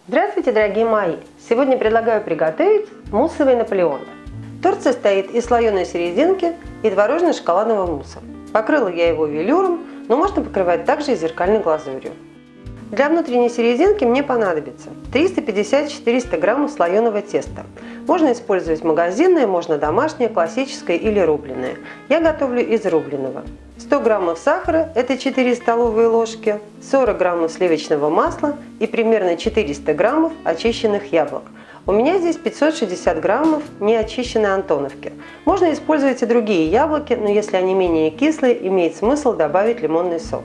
Здравствуйте, дорогие мои! Сегодня предлагаю приготовить муссовый Наполеон. Торт состоит из слоеной серединки и творожно-шоколадного мусса. Покрыла я его велюром, но можно покрывать также и зеркальной глазурью. Для внутренней серединки мне понадобится 350-400 граммов слоеного теста. Можно использовать магазинное, можно домашнее, классическое или рубленое. Я готовлю из рубленого. 100 граммов сахара – это 4 столовые ложки, 40 граммов сливочного масла и примерно 400 граммов очищенных яблок. У меня здесь 560 граммов неочищенной антоновки. Можно использовать и другие яблоки, но если они менее кислые, имеет смысл добавить лимонный сок.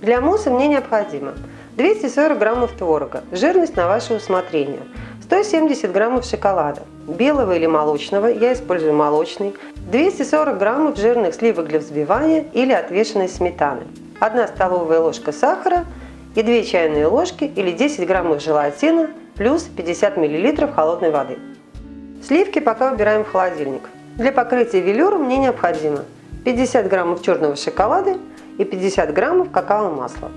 Для мусса мне необходимо 240 граммов творога, жирность на ваше усмотрение, 170 граммов шоколада, белого или молочного, я использую молочный, 240 граммов жирных сливок для взбивания или отвешенной сметаны, 1 столовая ложка сахара и 2 чайные ложки или 10 граммов желатина плюс 50 мл холодной воды. Сливки пока убираем в холодильник. Для покрытия велюром мне необходимо 50 граммов черного шоколада и 50 граммов какао-масла.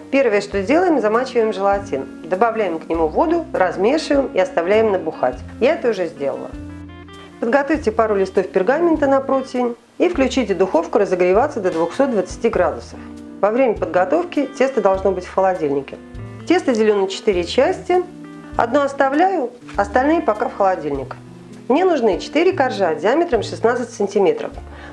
Первое, что делаем, замачиваем желатин. Добавляем к нему воду, размешиваем и оставляем набухать. Я это уже сделала. Подготовьте пару листов пергамента на противень и включите духовку разогреваться до 220 градусов. Во время подготовки тесто должно быть в холодильнике. Тесто делю на 4 части. Одно оставляю, остальные пока в холодильник. Мне нужны 4 коржа диаметром 16 см.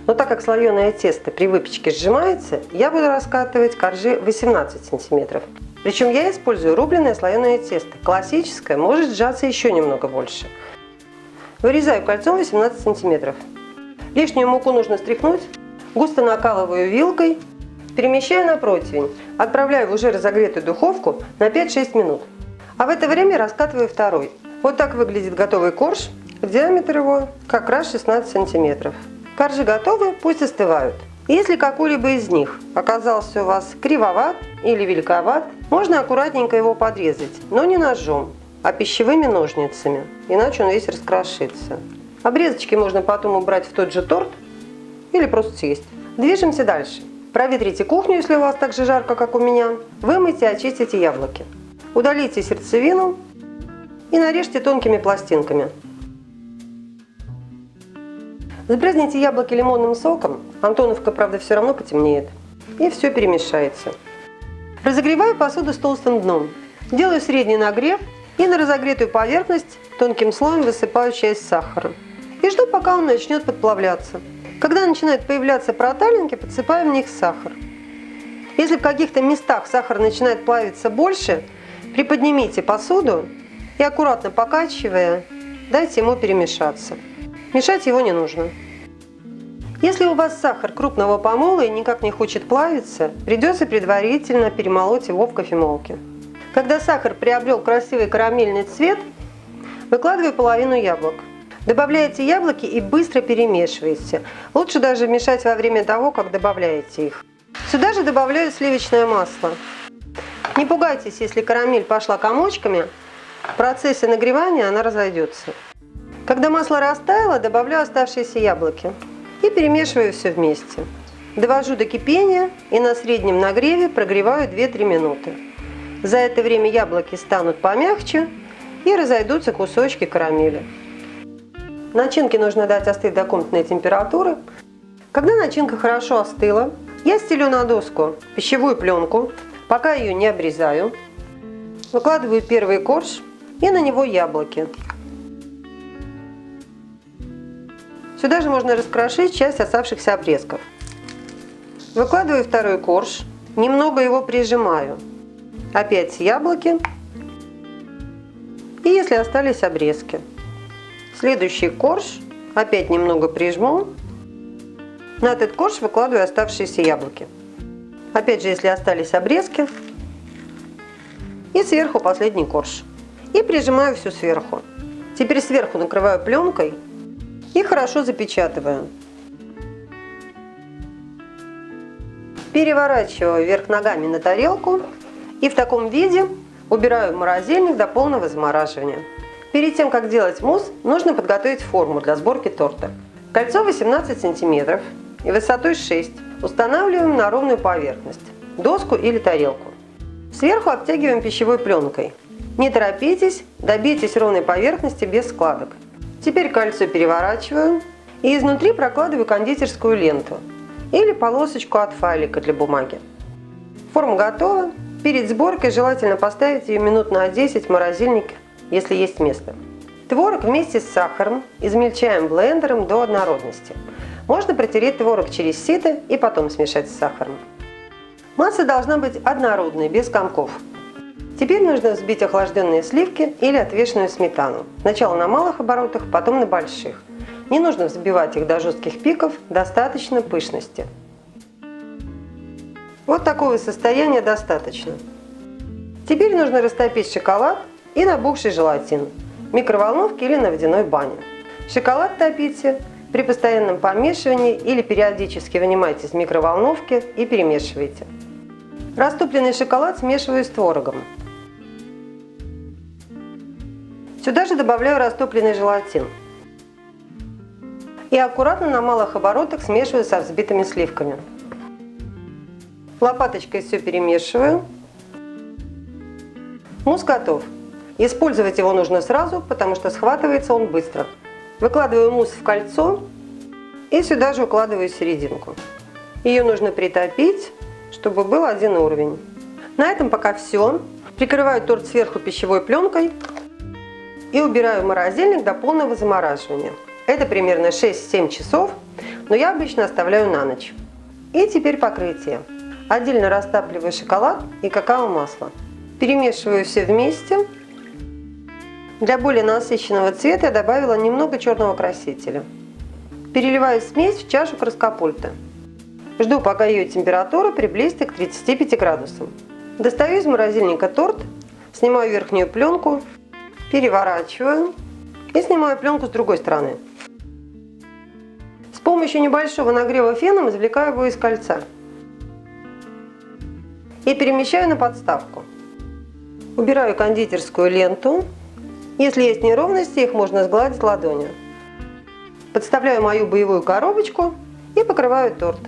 Но так как слоеное тесто при выпечке сжимается, я буду раскатывать коржи 18 см. Причем я использую рубленое слоеное тесто. Классическое может сжаться еще немного больше. Вырезаю кольцом 18 см. Лишнюю муку нужно стряхнуть. Густо накалываю вилкой, перемещаю на противень. Отправляю в уже разогретую духовку на 5-6 минут. А в это время раскатываю второй. Вот так выглядит готовый корж. Диаметр его как раз 16 см. Коржи готовы, пусть остывают. Если какой-либо из них оказался у вас кривоват или великоват, можно аккуратненько его подрезать, но не ножом, а пищевыми ножницами, иначе он весь раскрошится. Обрезочки можно потом убрать в тот же торт или просто съесть. Движемся дальше. Проветрите кухню, если у вас так же жарко, как у меня. Вымойте и очистите яблоки. Удалите сердцевину и нарежьте тонкими пластинками. Сбрызните яблоки лимонным соком, антоновка, правда, все равно потемнеет, и все перемешается. Разогреваю посуду с толстым дном, делаю средний нагрев и на разогретую поверхность тонким слоем высыпаю часть сахара. И жду, пока он начнет подплавляться. Когда начинают появляться проталинки, подсыпаем в них сахар. Если в каких-то местах сахар начинает плавиться больше, приподнимите посуду и аккуратно покачивая, дайте ему перемешаться. Мешать его не нужно. Если у вас сахар крупного помола и никак не хочет плавиться, придется предварительно перемолоть его в кофемолке. Когда сахар приобрел красивый карамельный цвет, выкладываю половину яблок. Добавляете яблоки и быстро перемешиваете. Лучше даже мешать во время того, как добавляете их. Сюда же добавляю сливочное масло. Не пугайтесь, если карамель пошла комочками, в процессе нагревания она разойдется. Когда масло растаяло, добавляю оставшиеся яблоки и перемешиваю все вместе. Довожу до кипения и на среднем нагреве прогреваю 2-3 минуты. За это время яблоки станут помягче и разойдутся кусочки карамели. Начинке нужно дать остыть до комнатной температуры. Когда начинка хорошо остыла, я стелю на доску пищевую пленку, пока ее не обрезаю. Выкладываю первый корж и на него яблоки. Сюда же можно раскрошить часть оставшихся обрезков. Выкладываю второй корж, немного его прижимаю. Опять яблоки. И если остались обрезки. Следующий корж, опять немного прижму. На этот корж выкладываю оставшиеся яблоки. Опять же, если остались обрезки. И сверху последний корж. И прижимаю все сверху. Теперь сверху накрываю пленкой. И хорошо запечатываю. Переворачиваю вверх ногами на тарелку и в таком виде убираю в морозильник до полного замораживания. Перед тем, как делать мусс, нужно подготовить форму для сборки торта. Кольцо 18 см и высотой 6 см. Устанавливаем на ровную поверхность – доску или тарелку. Сверху обтягиваем пищевой пленкой. Не торопитесь, добейтесь ровной поверхности без складок. Теперь кольцо переворачиваю и изнутри прокладываю кондитерскую ленту или полосочку от файлика для бумаги. Форма готова. Перед сборкой желательно поставить ее минут на 10 в морозильник, если есть место. Творог вместе с сахаром измельчаем блендером до однородности. Можно протереть творог через сито и потом смешать с сахаром. Масса должна быть однородной, без комков. Теперь нужно взбить охлажденные сливки или отвешенную сметану. Сначала на малых оборотах, потом на больших. Не нужно взбивать их до жестких пиков, достаточно пышности. Вот такого состояния достаточно. Теперь нужно растопить шоколад и набухший желатин в микроволновке или на водяной бане. Шоколад топите при постоянном помешивании или периодически вынимайте из микроволновки и перемешивайте. Растопленный шоколад смешиваю с творогом. Сюда же добавляю растопленный желатин. И аккуратно на малых оборотах смешиваю со взбитыми сливками. Лопаточкой все перемешиваю. Мусс готов. Использовать его нужно сразу, потому что схватывается он быстро. Выкладываю мусс в кольцо и сюда же укладываю серединку. Ее нужно притопить, чтобы был один уровень. На этом пока все. Прикрываю торт сверху пищевой пленкой и убираю в морозильник до полного замораживания. Это примерно 6-7 часов, но я обычно оставляю на ночь. И теперь покрытие. Отдельно растапливаю шоколад и какао-масло. Перемешиваю все вместе. Для более насыщенного цвета я добавила немного черного красителя. Переливаю смесь в чашу краскопульта. Жду, пока ее температура приблизится к 35 градусам. Достаю из морозильника торт, снимаю верхнюю пленку, переворачиваю и снимаю пленку с другой стороны. С помощью небольшого нагрева феном извлекаю его из кольца и перемещаю на подставку. Убираю кондитерскую ленту. Если есть неровности, их можно сгладить ладонью. Подставляю мою боевую коробочку и покрываю торт.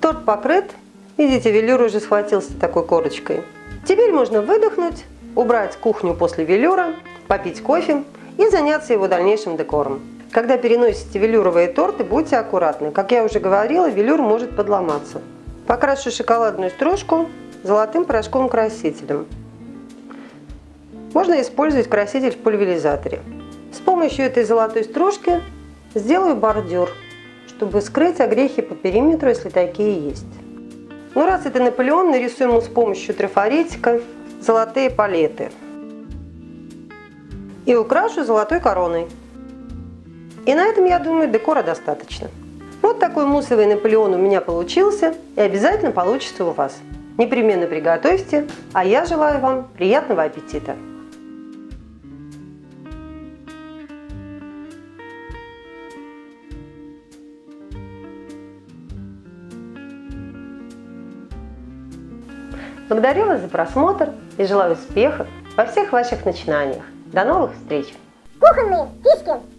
Торт покрыт. Видите, велюр уже схватился такой корочкой. Теперь можно выдохнуть, убрать кухню после велюра, попить кофе и заняться его дальнейшим декором. Когда переносите велюровые торты, будьте аккуратны. Как я уже говорила, велюр может подломаться. Покрашу шоколадную стружку золотым порошком-красителем. Можно использовать краситель в пульверизаторе. С помощью этой золотой стружки сделаю бордюр, чтобы скрыть огрехи по периметру, если такие есть. Ну, раз это Наполеон, нарисуем ему с помощью трафаретика золотые палеты. И украшу золотой короной. И на этом, я думаю, декора достаточно. Вот такой муссовый Наполеон у меня получился и обязательно получится у вас. Непременно приготовьте, а я желаю вам приятного аппетита! Благодарю вас за просмотр и желаю успехов во всех ваших начинаниях. До новых встреч! Кухонные фишки!